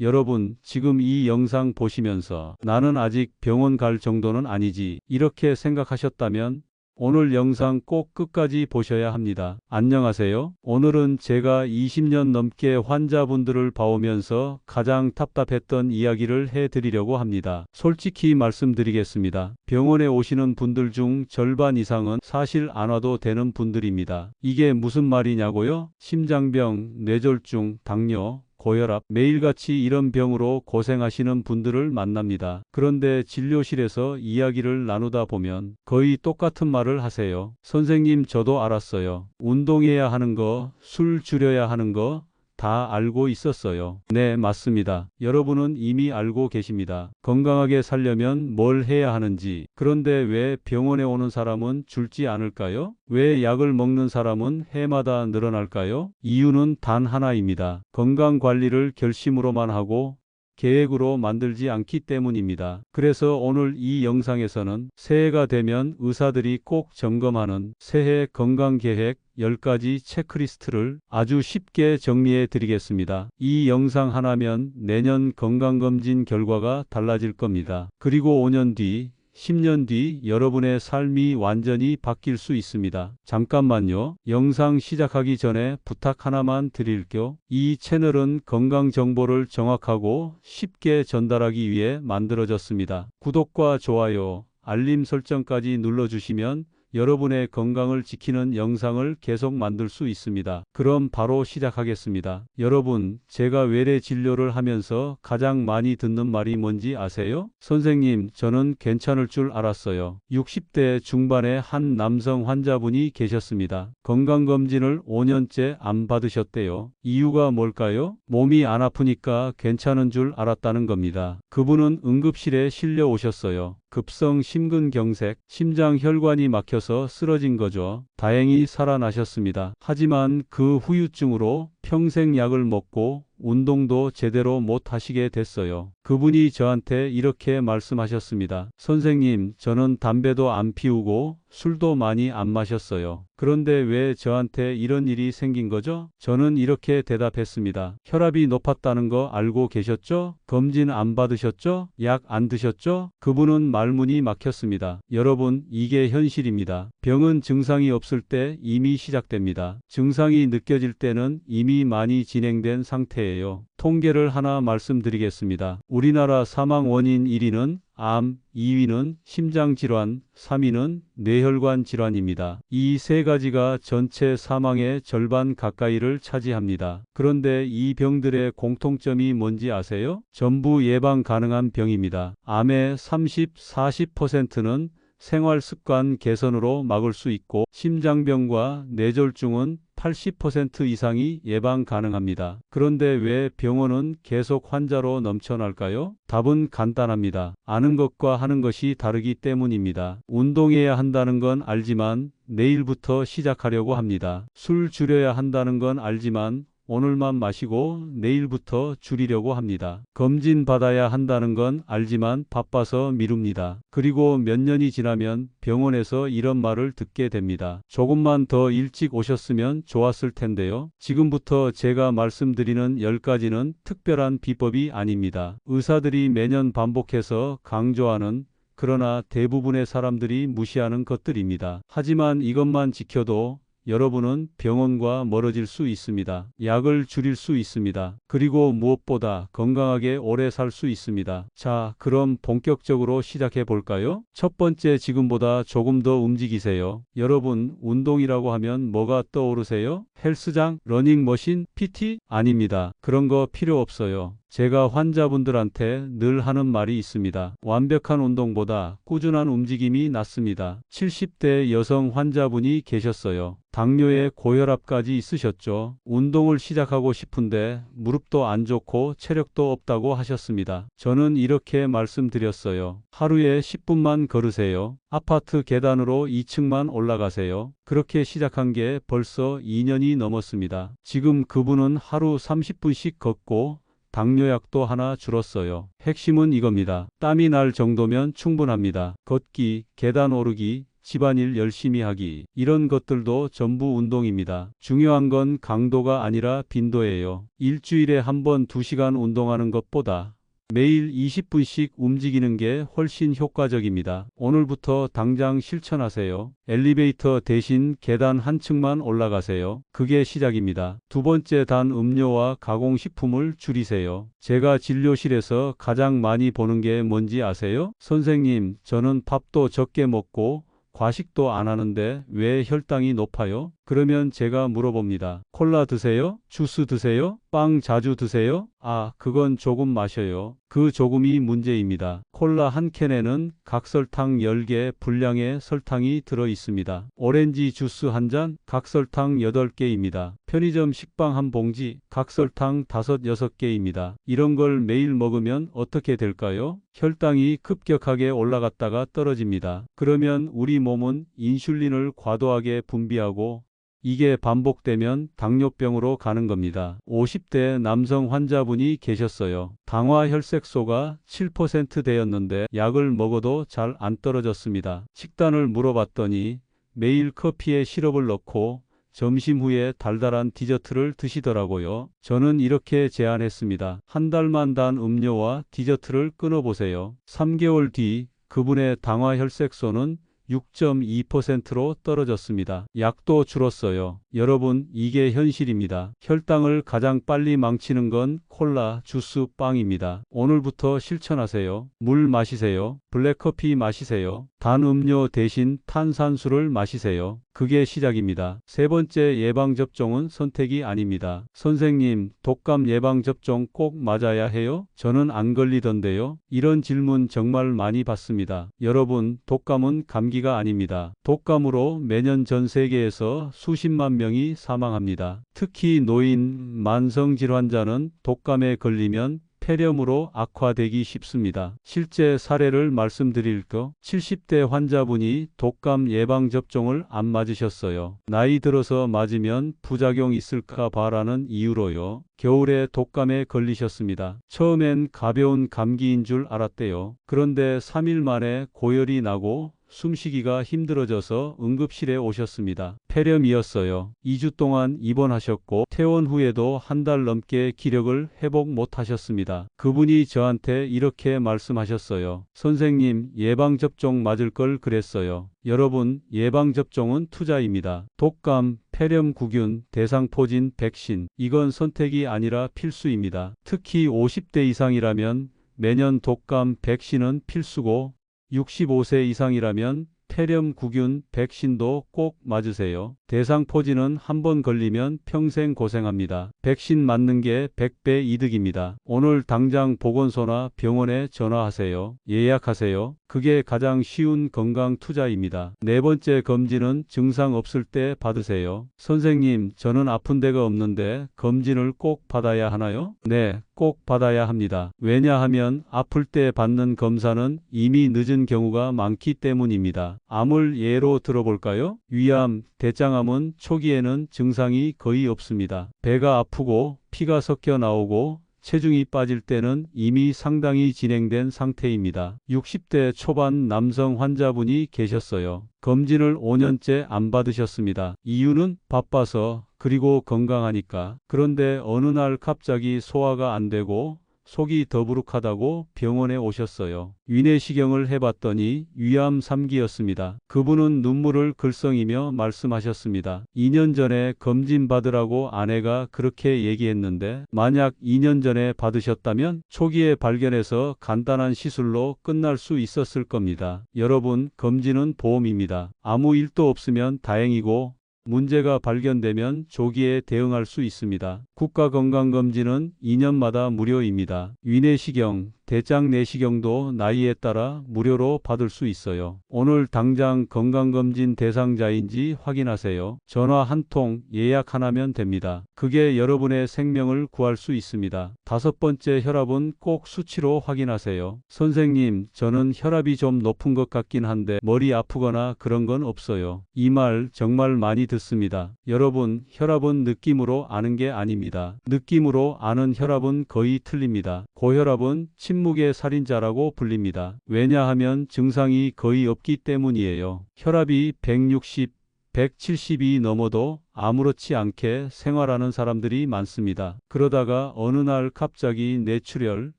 여러분, 지금 이 영상 보시면서 나는 아직 병원 갈 정도는 아니지, 이렇게 생각하셨다면 오늘 영상 꼭 끝까지 보셔야 합니다. 안녕하세요. 오늘은 제가 20년 넘게 환자분들을 봐오면서 가장 답답했던 이야기를 해드리려고 합니다. 솔직히 말씀드리겠습니다. 병원에 오시는 분들 중 절반 이상은 사실 안 와도 되는 분들입니다. 이게 무슨 말이냐고요? 심장병, 뇌졸중, 당뇨, 고혈압, 매일같이 이런 병으로 고생하시는 분들을 만납니다. 그런데 진료실에서 이야기를 나누다 보면 거의 똑같은 말을 하세요. 선생님, 저도 알았어요. 운동해야 하는 거, 술 줄여야 하는 거 다 알고 있었어요. 네, 맞습니다. 여러분은 이미 알고 계십니다. 건강하게 살려면 뭘 해야 하는지. 그런데 왜 병원에 오는 사람은 줄지 않을까요? 왜 약을 먹는 사람은 해마다 늘어날까요? 이유는 단 하나입니다. 건강관리를 결심으로만 하고 계획으로 만들지 않기 때문입니다. 그래서 오늘 이 영상에서는 새해가 되면 의사들이 꼭 점검하는 새해 건강계획 10가지 체크리스트를 아주 쉽게 정리해 드리겠습니다. 이 영상 하나면 내년 건강검진 결과가 달라질 겁니다. 그리고 5년 뒤, 10년 뒤 여러분의 삶이 완전히 바뀔 수 있습니다. 잠깐만요. 영상 시작하기 전에 부탁 하나만 드릴게요. 이 채널은 건강 정보를 정확하고 쉽게 전달하기 위해 만들어졌습니다. 구독과 좋아요, 알림 설정까지 눌러주시면 여러분의 건강을 지키는 영상을 계속 만들 수 있습니다. 그럼 바로 시작하겠습니다. 여러분, 제가 외래 진료를 하면서 가장 많이 듣는 말이 뭔지 아세요? 선생님, 저는 괜찮을 줄 알았어요. 60대 중반의 한 남성 환자분이 계셨습니다. 건강검진을 5년째 안 받으셨대요. 이유가 뭘까요? 몸이 안 아프니까 괜찮은 줄 알았다는 겁니다. 그분은 응급실에 실려 오셨어요. 급성 심근경색, 심장 혈관이 막혀서 쓰러진 거죠. 다행히 살아나셨습니다. 하지만 그 후유증으로 평생 약을 먹고 운동도 제대로 못 하시게 됐어요. 그분이 저한테 이렇게 말씀하셨습니다. 선생님, 저는 담배도 안 피우고 술도 많이 안 마셨어요. 그런데 왜 저한테 이런 일이 생긴 거죠? 저는 이렇게 대답했습니다. 혈압이 높았다는 거 알고 계셨죠? 검진 안 받으셨죠? 약 안 드셨죠? 그분은 말문이 막혔습니다. 여러분, 이게 현실입니다. 병은 증상이 없을 때 이미 시작됩니다. 증상이 느껴질 때는 이미 많이 진행된 상태예요. 통계를 하나 말씀드리겠습니다. 우리나라 사망 원인 1위는 암, 2위는 심장질환, 3위는 뇌혈관 질환입니다. 이 세 가지가 전체 사망의 절반 가까이를 차지합니다. 그런데 이 병들의 공통점이 뭔지 아세요? 전부 예방 가능한 병입니다. 암의 30-40%는 생활습관 개선으로 막을 수 있고 심장병과 뇌졸중은 80% 이상이 예방 가능합니다. 그런데 왜 병원은 계속 환자로 넘쳐날까요? 답은 간단합니다. 아는 것과 하는 것이 다르기 때문입니다. 운동해야 한다는 건 알지만 내일부터 시작하려고 합니다. 술 줄여야 한다는 건 알지만 오늘만 마시고 내일부터 줄이려고 합니다. 검진 받아야 한다는 건 알지만 바빠서 미룹니다. 그리고 몇 년이 지나면 병원에서 이런 말을 듣게 됩니다. 조금만 더 일찍 오셨으면 좋았을 텐데요. 지금부터 제가 말씀드리는 10가지는 특별한 비법이 아닙니다. 의사들이 매년 반복해서 강조하는, 그러나 대부분의 사람들이 무시하는 것들입니다. 하지만 이것만 지켜도 여러분은 병원과 멀어질 수 있습니다. 약을 줄일 수 있습니다. 그리고 무엇보다 건강하게 오래 살 수 있습니다. 자, 그럼 본격적으로 시작해 볼까요? 첫 번째, 지금보다 조금 더 움직이세요. 여러분, 운동이라고 하면 뭐가 떠오르세요? 헬스장, 러닝머신, PT? 아닙니다. 그런 거 필요 없어요. 제가 환자분들한테 늘 하는 말이 있습니다. 완벽한 운동보다 꾸준한 움직임이 낫습니다. 70대 여성 환자분이 계셨어요. 당뇨에 고혈압까지 있으셨죠. 운동을 시작하고 싶은데 무릎도 안 좋고 체력도 없다고 하셨습니다. 저는 이렇게 말씀드렸어요. 하루에 10분만 걸으세요. 아파트 계단으로 2층만 올라가세요. 그렇게 시작한 게 벌써 2년이 넘었습니다. 지금 그분은 하루 30분씩 걷고 당뇨약도 하나 줄었어요. 핵심은 이겁니다. 땀이 날 정도면 충분합니다. 걷기, 계단 오르기, 집안일 열심히 하기, 이런 것들도 전부 운동입니다. 중요한 건 강도가 아니라 빈도예요. 일주일에 한 번 2시간 운동하는 것보다 매일 20분씩 움직이는 게 훨씬 효과적입니다. 오늘부터 당장 실천하세요. 엘리베이터 대신 계단 한 층만 올라가세요. 그게 시작입니다. 두 번째, 단 음료와 가공식품을 줄이세요. 제가 진료실에서 가장 많이 보는 게 뭔지 아세요? 선생님, 저는 밥도 적게 먹고 과식도 안 하는데 왜 혈당이 높아요? 그러면 제가 물어봅니다. 콜라 드세요? 주스 드세요? 빵 자주 드세요? 아, 그건 조금 마셔요. 그 조금이 문제입니다. 콜라 한 캔에는 각설탕 10개 분량의 설탕이 들어 있습니다. 오렌지 주스 한 잔, 각설탕 8개입니다. 편의점 식빵 한 봉지, 각설탕 5, 6개입니다. 이런 걸 매일 먹으면 어떻게 될까요? 혈당이 급격하게 올라갔다가 떨어집니다. 그러면 우리 몸은 인슐린을 과도하게 분비하고 이게 반복되면 당뇨병으로 가는 겁니다. 50대 남성 환자분이 계셨어요. 당화혈색소가 7% 되었는데 약을 먹어도 잘 안 떨어졌습니다. 식단을 물어봤더니 매일 커피에 시럽을 넣고 점심 후에 달달한 디저트를 드시더라고요. 저는 이렇게 제안했습니다. 한 달만 단 음료와 디저트를 끊어보세요. 3개월 뒤 그분의 당화혈색소는 6.2%로 떨어졌습니다. 약도 줄었어요. 여러분, 이게 현실입니다. 혈당을 가장 빨리 망치는 건 콜라, 주스, 빵입니다. 오늘부터 실천하세요. 물 마시세요. 블랙커피 마시세요. 단 음료 대신 탄산수를 마시세요. 그게 시작입니다. 세 번째, 예방접종은 선택이 아닙니다. 선생님, 독감 예방접종 꼭 맞아야 해요? 저는 안 걸리던데요. 이런 질문 정말 많이 받습니다. 여러분, 독감은 감기가 아닙니다. 독감으로 매년 전 세계에서 수십만 명이 사망합니다. 특히 노인, 만성질환자는 독감에 걸리면 폐렴으로 악화되기 쉽습니다. 실제 사례를 말씀드릴까? 70대 환자분이 독감 예방접종을 안 맞으셨어요. 나이 들어서 맞으면 부작용 있을까 봐라는 이유로요. 겨울에 독감에 걸리셨습니다. 처음엔 가벼운 감기인 줄 알았대요. 그런데 3일 만에 고열이 나고 숨쉬기가 힘들어져서 응급실에 오셨습니다. 폐렴이었어요. 2주 동안 입원하셨고 퇴원 후에도 한 달 넘게 기력을 회복 못하셨습니다. 그분이 저한테 이렇게 말씀하셨어요. 선생님, 예방접종 맞을 걸 그랬어요. 여러분, 예방접종은 투자입니다. 독감, 폐렴, 구균, 대상포진, 백신, 이건 선택이 아니라 필수입니다. 특히 50대 이상이라면 매년 독감, 백신은 필수고 65세 이상이라면 폐렴, 구균, 백신도 꼭 맞으세요. 대상포진은 한 번 걸리면 평생 고생합니다. 백신 맞는 게 100배 이득입니다. 오늘 당장 보건소나 병원에 전화하세요. 예약하세요. 그게 가장 쉬운 건강 투자입니다. 네 번째, 검진은 증상 없을 때 받으세요. 선생님, 저는 아픈 데가 없는데 검진을 꼭 받아야 하나요? 네, 꼭 받아야 합니다. 왜냐하면 아플 때 받는 검사는 이미 늦은 경우가 많기 때문입니다. 암을 예로 들어볼까요? 위암, 대장암은 초기에는 증상이 거의 없습니다. 배가 아프고 피가 섞여 나오고 체중이 빠질 때는 이미 상당히 진행된 상태입니다. 60대 초반 남성 환자분이 계셨어요. 검진을 5년째 안 받으셨습니다. 이유는 바빠서, 그리고 건강하니까. 그런데 어느 날 갑자기 소화가 안 되고 속이 더부룩하다고 병원에 오셨어요. 위내시경을 해봤더니 위암 3기였습니다. 그분은 눈물을 글썽이며 말씀하셨습니다. 2년 전에 검진 받으라고 아내가 그렇게 얘기했는데 만약 2년 전에 받으셨다면 초기에 발견해서 간단한 시술로 끝날 수 있었을 겁니다. 여러분, 검진은 보험입니다. 아무 일도 없으면 다행이고 문제가 발견되면 조기에 대응할 수 있습니다. 국가건강검진은 2년마다 무료입니다. 위내시경, 대장 내시경도 나이에 따라 무료로 받을 수 있어요. 오늘 당장 건강검진 대상자인지 확인하세요. 전화 한 통, 예약 하나면 됩니다. 그게 여러분의 생명을 구할 수 있습니다. 다섯 번째, 혈압은 꼭 수치로 확인하세요. 선생님, 저는 혈압이 좀 높은 것 같긴 한데 머리 아프거나 그런 건 없어요. 이 말 정말 많이 듣습니다. 여러분, 혈압은 느낌으로 아는 게 아닙니다. 느낌으로 아는 혈압은 거의 틀립니다. 고혈압은 침 침묵의 살인자라고 불립니다. 왜냐하면 증상이 거의 없기 때문이에요. 혈압이 160, 170이 넘어도 아무렇지 않게 생활하는 사람들이 많습니다. 그러다가 어느 날 갑자기 뇌출혈,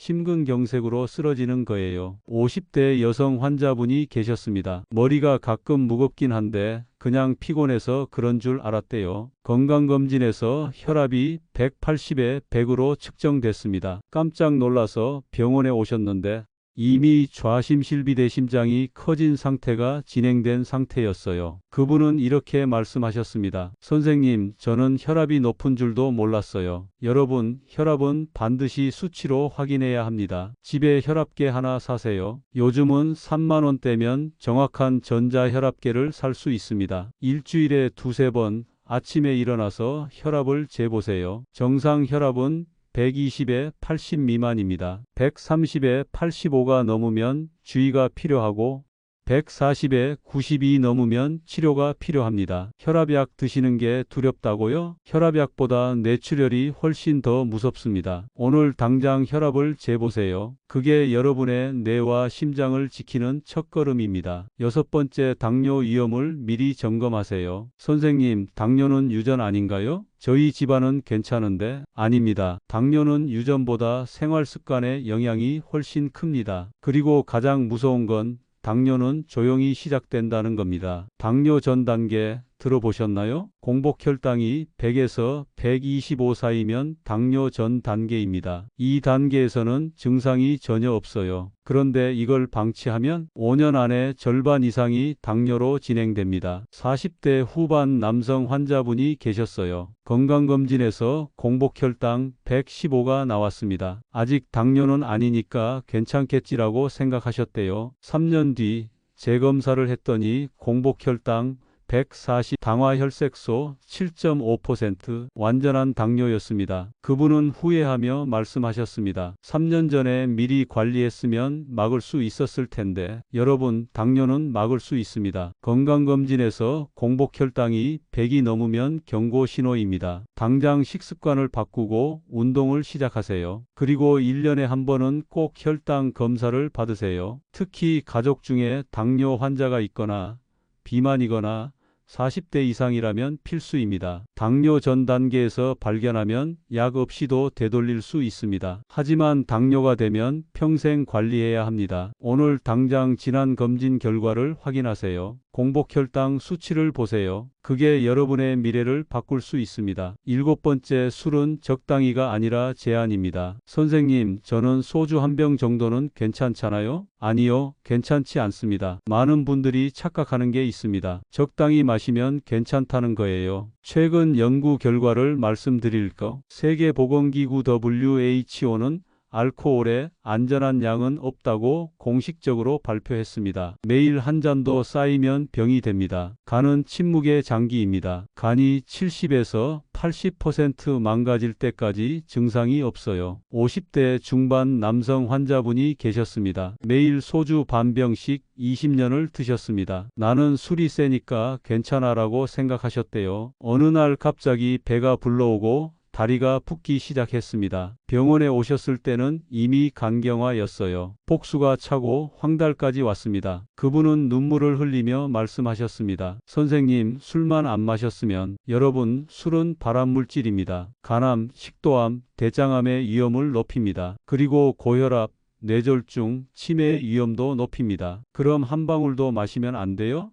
심근경색으로 쓰러지는 거예요. 50대 여성 환자분이 계셨습니다. 머리가 가끔 무겁긴 한데 그냥 피곤해서 그런 줄 알았대요. 건강검진에서 혈압이 180에 100으로 측정됐습니다. 깜짝 놀라서 병원에 오셨는데 이미 좌심실비대심장이 커진 상태가 진행된 상태였어요. 그분은 이렇게 말씀하셨습니다. 선생님, 저는 혈압이 높은 줄도 몰랐어요. 여러분, 혈압은 반드시 수치로 확인해야 합니다. 집에 혈압계 하나 사세요. 요즘은 3만 원대면 정확한 전자혈압계를 살 수 있습니다. 일주일에 두세 번 아침에 일어나서 혈압을 재보세요. 정상 혈압은 120에 80 미만입니다. 130에 85가 넘으면 주의가 필요하고 140에 92 넘으면 치료가 필요합니다. 혈압약 드시는 게 두렵다고요? 혈압약보다 뇌출혈이 훨씬 더 무섭습니다. 오늘 당장 혈압을 재보세요. 그게 여러분의 뇌와 심장을 지키는 첫걸음입니다. 6번째, 당뇨 위험을 미리 점검하세요. 선생님, 당뇨는 유전 아닌가요? 저희 집안은 괜찮은데. 아닙니다. 당뇨는 유전보다 생활 습관의 영향이 훨씬 큽니다. 그리고 가장 무서운 건 당뇨는 조용히 시작된다는 겁니다. 당뇨 전 단계 들어보셨나요? 공복혈당이 100에서 125 사이면 당뇨 전 단계입니다. 이 단계에서는 증상이 전혀 없어요. 그런데 이걸 방치하면 5년 안에 절반 이상이 당뇨로 진행됩니다. 40대 후반 남성 환자분이 계셨어요. 건강검진에서 공복혈당 115가 나왔습니다. 아직 당뇨는 아니니까 괜찮겠지라고 생각하셨대요. 3년 뒤 재검사를 했더니 공복혈당 140, 당화혈색소 7.5%, 완전한 당뇨였습니다. 그분은 후회하며 말씀하셨습니다. 3년 전에 미리 관리했으면 막을 수 있었을 텐데. 여러분, 당뇨는 막을 수 있습니다. 건강검진에서 공복혈당이 100이 넘으면 경고 신호입니다. 당장 식습관을 바꾸고 운동을 시작하세요. 그리고 1년에 한 번은 꼭 혈당 검사를 받으세요. 특히 가족 중에 당뇨 환자가 있거나 비만이거나 40대 이상이라면 필수입니다. 당뇨 전 단계에서 발견하면 약 없이도 되돌릴 수 있습니다. 하지만 당뇨가 되면 평생 관리해야 합니다. 오늘 당장 지난 검진 결과를 확인하세요. 공복혈당 수치를 보세요. 그게 여러분의 미래를 바꿀 수 있습니다. 7번째, 술은 적당히가 아니라 제한입니다. 선생님, 저는 소주 한 병 정도는 괜찮잖아요? 아니요, 괜찮지 않습니다. 많은 분들이 착각하는 게 있습니다. 적당히 마시면 괜찮다는 거예요. 최근 연구 결과를 말씀드릴까? 세계보건기구 WHO는 알코올의 안전한 양은 없다고 공식적으로 발표했습니다. 매일 한 잔도 쌓이면 병이 됩니다. 간은 침묵의 장기입니다. 간이 70에서 80% 망가질 때까지 증상이 없어요. 50대 중반 남성 환자분이 계셨습니다. 매일 소주 반 병씩 20년을 드셨습니다. 나는 술이 세니까 괜찮아라고 생각하셨대요. 어느 날 갑자기 배가 불러오고 다리가 붓기 시작했습니다. 병원에 오셨을 때는 이미 간경화였어요. 복수가 차고 황달까지 왔습니다. 그분은 눈물을 흘리며 말씀하셨습니다. 선생님, 술만 안 마셨으면. 여러분, 술은 발암물질입니다. 간암, 식도암, 대장암의 위험을 높입니다. 그리고 고혈압, 뇌졸중, 치매 위험도 높입니다. 그럼 한 방울도 마시면 안 돼요?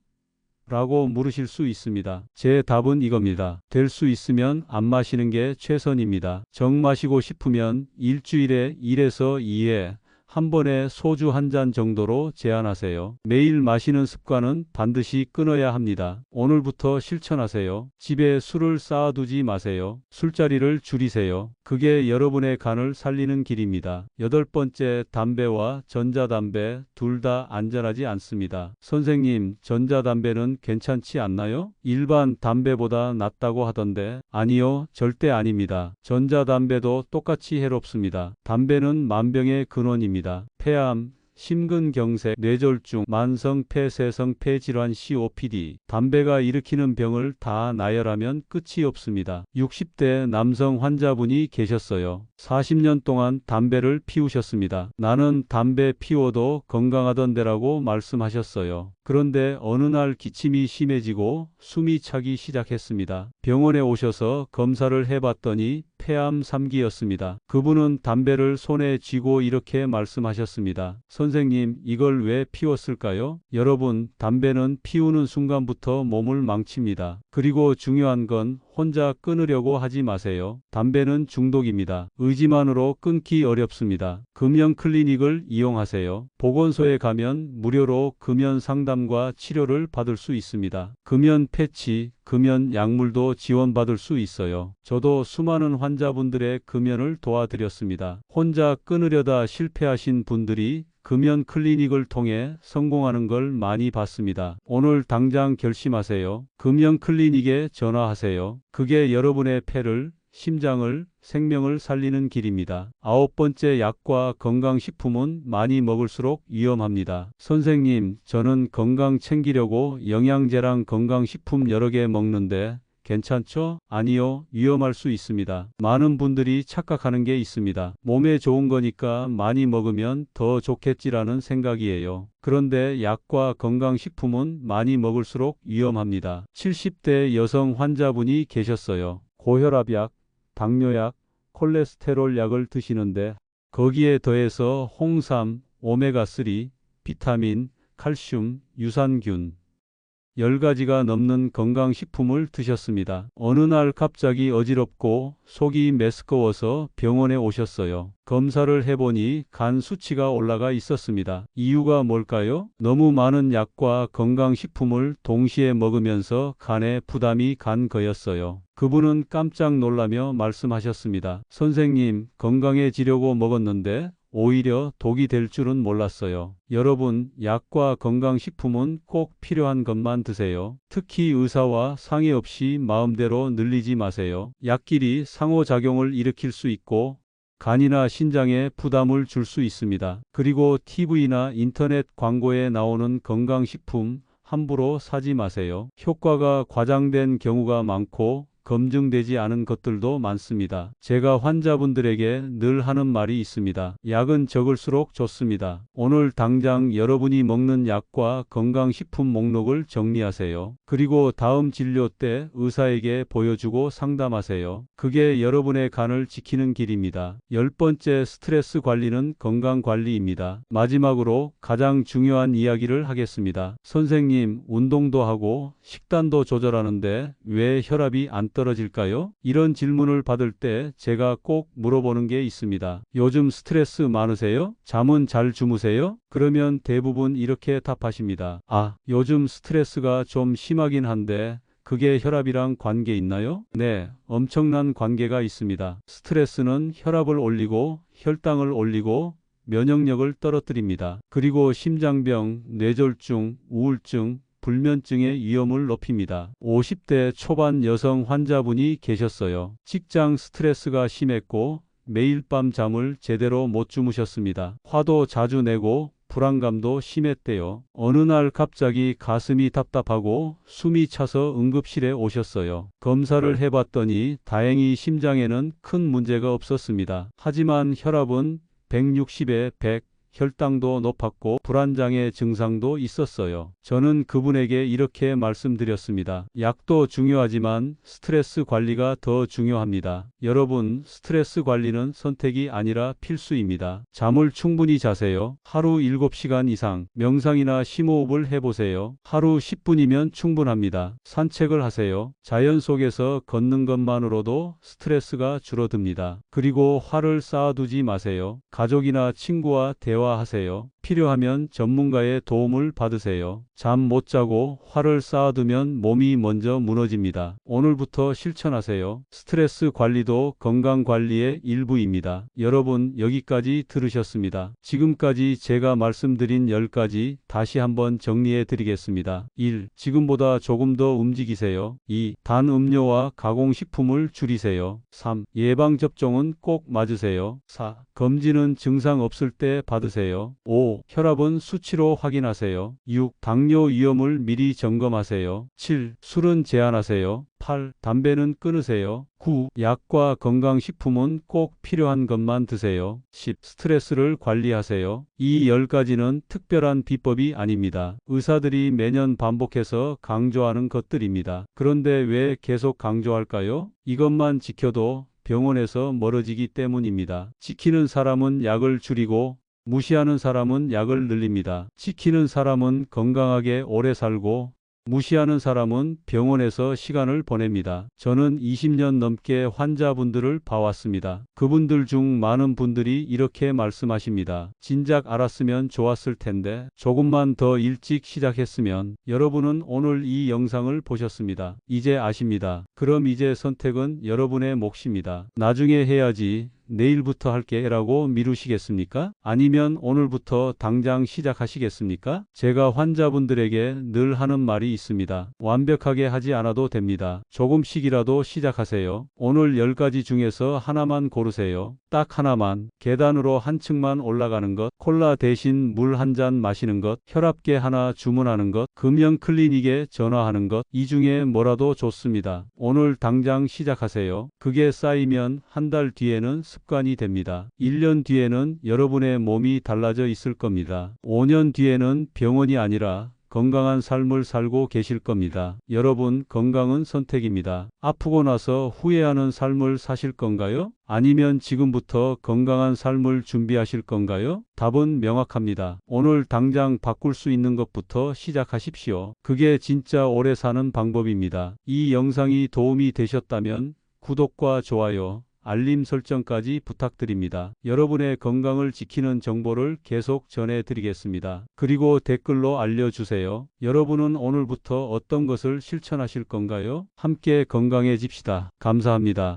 라고 물으실 수 있습니다. 제 답은 이겁니다. 될 수 있으면 안 마시는 게 최선입니다. 정 마시고 싶으면 일주일에 1에서 2회 한 번에 소주 한 잔 정도로 제한하세요. 매일 마시는 습관은 반드시 끊어야 합니다. 오늘부터 실천하세요. 집에 술을 쌓아두지 마세요. 술자리를 줄이세요. 그게 여러분의 간을 살리는 길입니다. 8번째, 담배와 전자담배 둘 다 안전하지 않습니다. 선생님, 전자담배는 괜찮지 않나요? 일반 담배보다 낫다고 하던데. 아니요, 절대 아닙니다. 전자담배도 똑같이 해롭습니다. 담배는 만병의 근원입니다. 폐암, 심근경색, 뇌졸중, 만성폐쇄성폐 질환 COPD, 담배가 일으키는 병을 다 나열하면 끝이 없습니다. 60대 남성 환자분이 계셨어요. 40년 동안 담배를 피우셨습니다. 나는 담배 피워도 건강하던데라고 말씀하셨어요. 그런데 어느 날 기침이 심해지고 숨이 차기 시작했습니다. 병원에 오셔서 검사를 해봤더니 폐암 3기였습니다. 그분은 담배를 손에 쥐고 이렇게 말씀하셨습니다. 선생님, 이걸 왜 피웠을까요? 여러분, 담배는 피우는 순간부터 몸을 망칩니다. 그리고 중요한 건 혼자 끊으려고 하지 마세요. 담배는 중독입니다. 의지만으로 끊기 어렵습니다. 금연 클리닉을 이용하세요. 보건소에 가면 무료로 금연 상담과 치료를 받을 수 있습니다. 금연 패치, 금연 약물도 지원받을 수 있어요. 저도 수많은 환자분들의 금연을 도와드렸습니다. 혼자 끊으려다 실패하신 분들이 금연 클리닉을 통해 성공하는 걸 많이 봤습니다. 오늘 당장 결심하세요. 금연 클리닉에 전화하세요. 그게 여러분의 폐를, 심장을, 생명을 살리는 길입니다. 9번째, 약과 건강식품은 많이 먹을수록 위험합니다. 선생님, 저는 건강 챙기려고 영양제랑 건강식품 여러 개 먹는데 괜찮죠? 아니요, 위험할 수 있습니다. 많은 분들이 착각하는 게 있습니다. 몸에 좋은 거니까 많이 먹으면 더 좋겠지라는 생각이에요. 그런데 약과 건강식품은 많이 먹을수록 위험합니다. 70대 여성 환자분이 계셨어요. 고혈압약, 당뇨약, 콜레스테롤 약을 드시는데 거기에 더해서 홍삼, 오메가3, 비타민, 칼슘, 유산균 10가지가 넘는 건강식품을 드셨습니다. 어느 날 갑자기 어지럽고 속이 메스꺼워서 병원에 오셨어요. 검사를 해보니 간 수치가 올라가 있었습니다. 이유가 뭘까요? 너무 많은 약과 건강식품을 동시에 먹으면서 간에 부담이 간 거였어요. 그분은 깜짝 놀라며 말씀하셨습니다. 선생님, 건강해지려고 먹었는데 오히려 독이 될 줄은 몰랐어요. 여러분, 약과 건강식품은 꼭 필요한 것만 드세요. 특히 의사와 상의 없이 마음대로 늘리지 마세요. 약끼리 상호작용을 일으킬 수 있고 간이나 신장에 부담을 줄 수 있습니다. 그리고 TV나 인터넷 광고에 나오는 건강식품 함부로 사지 마세요. 효과가 과장된 경우가 많고 검증되지 않은 것들도 많습니다. 제가 환자분들에게 늘 하는 말이 있습니다. 약은 적을수록 좋습니다. 오늘 당장 여러분이 먹는 약과 건강식품 목록을 정리하세요. 그리고 다음 진료 때 의사에게 보여주고 상담하세요. 그게 여러분의 간을 지키는 길입니다. 10번째, 스트레스 관리는 건강관리입니다. 마지막으로 가장 중요한 이야기를 하겠습니다. 선생님, 운동도 하고 식단도 조절하는데 왜 혈압이 안 떨어질까요? 이런 질문을 받을 때 제가 꼭 물어보는 게 있습니다. 요즘 스트레스 많으세요? 잠은 잘 주무세요? 그러면 대부분 이렇게 답하십니다. 요즘 스트레스가 좀 심하긴 한데 그게 혈압이랑 관계 있나요? 네, 엄청난 관계가 있습니다. 스트레스는 혈압을 올리고 혈당을 올리고 면역력을 떨어뜨립니다. 그리고 심장병, 뇌졸중, 우울증, 불면증의 위험을 높입니다. 50대 초반 여성 환자분이 계셨어요. 직장 스트레스가 심했고 매일 밤 잠을 제대로 못 주무셨습니다. 화도 자주 내고 불안감도 심했대요. 어느 날 갑자기 가슴이 답답하고 숨이 차서 응급실에 오셨어요. 검사를 해봤더니 다행히 심장에는 큰 문제가 없었습니다. 하지만 혈압은 160에 100, 혈당도 높았고 불안장애 증상도 있었어요. 저는 그분에게 이렇게 말씀드렸습니다. 약도 중요하지만 스트레스 관리가 더 중요합니다. 여러분, 스트레스 관리는 선택이 아니라 필수입니다. 잠을 충분히 자세요. 하루 7시간 이상 명상이나 심호흡을 해보세요. 하루 10분이면 충분합니다. 산책을 하세요. 자연 속에서 걷는 것만으로도 스트레스가 줄어듭니다. 그리고 화를 쌓아두지 마세요. 가족이나 친구와 대화하세요. 필요하면 전문가의 도움을 받으세요. 잠 못 자고 화를 쌓아두면 몸이 먼저 무너집니다. 오늘부터 실천하세요. 스트레스 관리도 건강 관리의 일부입니다. 여러분, 여기까지 들으셨습니다. 지금까지 제가 말씀드린 10가지 다시 한번 정리해 드리겠습니다. 1. 지금보다 조금 더 움직이세요. 2. 단 음료와 가공식품을 줄이세요. 3. 예방접종은 혈압은 꼭 맞으세요. 4. 검진은 증상 없을 때 받으세요. 5. 혈압은 수치로 확인하세요. 6. 당뇨 위험을 미리 점검하세요. 7. 술은 제한하세요. 8. 담배는 끊으세요. 9. 약과 건강식품은 꼭 필요한 것만 드세요. 10. 스트레스를 관리하세요. 이 10가지는 특별한 비법이 아닙니다. 의사들이 매년 반복해서 강조하는 것들입니다. 그런데 왜 계속 강조할까요? 이것만 지켜도 병원에서 멀어지기 때문입니다. 지키는 사람은 약을 줄이고 무시하는 사람은 약을 늘립니다. 지키는 사람은 건강하게 오래 살고 무시하는 사람은 병원에서 시간을 보냅니다. 저는 20년 넘게 환자분들을 봐왔습니다. 그분들 중 많은 분들이 이렇게 말씀하십니다. 진작 알았으면 좋았을 텐데 조금만 더 일찍 시작했으면. 여러분은 오늘 이 영상을 보셨습니다. 이제 아십니다. 그럼 이제 선택은 여러분의 몫입니다. 나중에 해야지, 내일부터 할게 라고 미루시겠습니까? 아니면 오늘부터 당장 시작하시겠습니까? 제가 환자분들에게 늘 하는 말이 있습니다. 완벽하게 하지 않아도 됩니다. 조금씩이라도 시작하세요. 오늘 10가지 중에서 하나만 고르세요. 딱 하나만. 계단으로 한 층만 올라가는 것, 콜라 대신 물 한 잔 마시는 것, 혈압계 하나 주문하는 것, 금연 클리닉에 전화하는 것, 이 중에 뭐라도 좋습니다. 오늘 당장 시작하세요. 그게 쌓이면 한 달 뒤에는 습관이 됩니다. 1년 뒤에는 여러분의 몸이 달라져 있을 겁니다. 5년 뒤에는 병원이 아니라 건강한 삶을 살고 계실 겁니다. 여러분, 건강은 선택입니다. 아프고 나서 후회하는 삶을 사실 건가요? 아니면 지금부터 건강한 삶을 준비하실 건가요? 답은 명확합니다. 오늘 당장 바꿀 수 있는 것부터 시작하십시오. 그게 진짜 오래 사는 방법입니다. 이 영상이 도움이 되셨다면 구독과 좋아요, 알림 설정까지 부탁드립니다. 여러분의 건강을 지키는 정보를 계속 전해드리겠습니다. 그리고 댓글로 알려주세요. 여러분은 오늘부터 어떤 것을 실천하실 건가요? 함께 건강해집시다. 감사합니다.